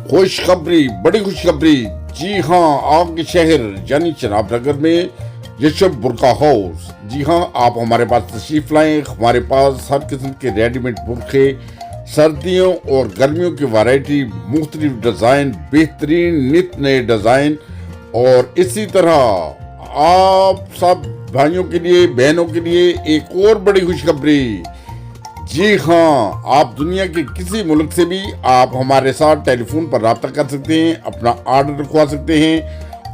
خوشخبری، بڑی خوشخبری، جی ہاں آپ کے شہر یعنی چناب نگر میں یشب برقع ہاؤس، جی ہاں آپ ہمارے پاس تشریف لائیں۔ ہمارے پاس ہر قسم کے ریڈی میڈ برقعے، سردیوں اور گرمیوں کی ویرائٹی، مختلف ڈیزائن، بہترین نت نئے ڈیزائن، اور اسی طرح آپ سب بھائیوں کے لیے، بہنوں کے لیے ایک اور بڑی خوشخبری، جی ہاں آپ دنیا کے کسی ملک سے بھی آپ ہمارے ساتھ ٹیلی فون پر رابطہ کر سکتے ہیں، اپنا آرڈر رکھوا سکتے ہیں،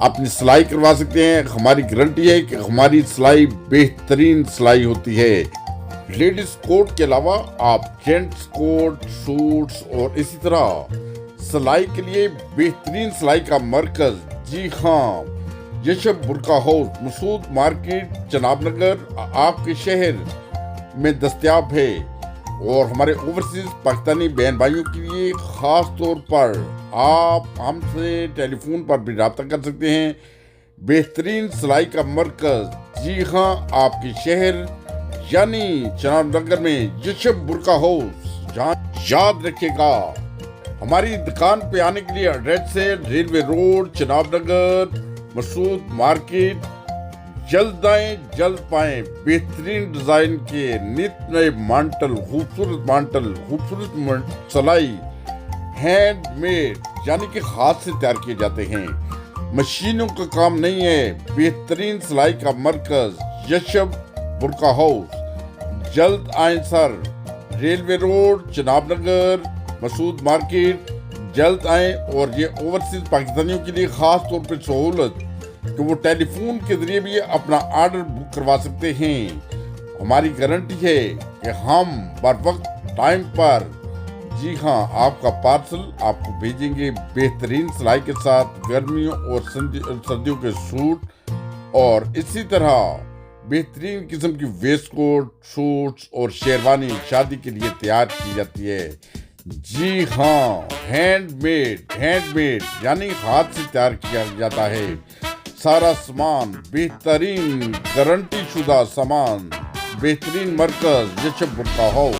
اپنی سلائی کروا سکتے ہیں۔ ہماری گارنٹی ہے کہ ہماری سلائی بہترین سلائی ہوتی ہے۔ لیڈیز کوٹ کے علاوہ آپ جینٹس کوٹ، سوٹس اور اسی طرح سلائی کے لیے بہترین سلائی کا مرکز، جی ہاں یشب برقع ہاؤس، مسعود مارکیٹ، چناب نگر آپ کے شہر میں دستیاب ہے۔ اور ہمارے اوورسیز پاکستانی بہن بھائیوں کے لیے خاص طور پر آپ ہم سے ٹیلی فون پر بھی رابطہ کر سکتے ہیں۔ بہترین سلائی کا مرکز، جی ہاں آپ کے شہر یعنی چناب نگر میں یشب برقع ہاؤس۔ جہاں یاد رکھے گا ہماری دکان پہ آنے کے لیے ایڈریس ہے ریلوے روڈ، چناب نگر، مسعود مارکیٹ۔ جلد آئیں جلد پائیں، بہترین ڈیزائن کے نت نئے مانٹل، خوبصورت سلائی، ہینڈ میڈ یعنی کہ ہاتھ سے تیار کیے جاتے ہیں، مشینوں کا کام نہیں ہے۔ بہترین سلائی کا مرکز یشب برقع ہاؤس۔ جلد آئیں سر، ریلوے روڈ، چناب نگر، مسعود مارکیٹ، جلد آئیں۔ اور یہ اوورسیز پاکستانیوں کے لیے خاص طور پہ سہولت کہ وہ ٹیلی فون کے ذریعے بھی اپنا آرڈر بک کروا سکتے ہیں۔ ہماری گارنٹی ہے کہ ہم بر وقت ٹائم پر، جی ہاں آپ کا پارسل آپ کو بھیجیں گے بہترین سلائی کے ساتھ، گرمیوں اور سردیوں کے سوٹ، اور اسی طرح بہترین قسم کی ویسٹ کوٹ، سوٹس اور شیروانی شادی کے لیے تیار کی جاتی ہے۔ جی ہاں ہینڈ میڈ یعنی ہاتھ سے تیار کیا جاتا ہے۔ سارا سامان بہترین گارنٹی شدہ سامان، بہترین مرکز یشب برقع ہاؤس۔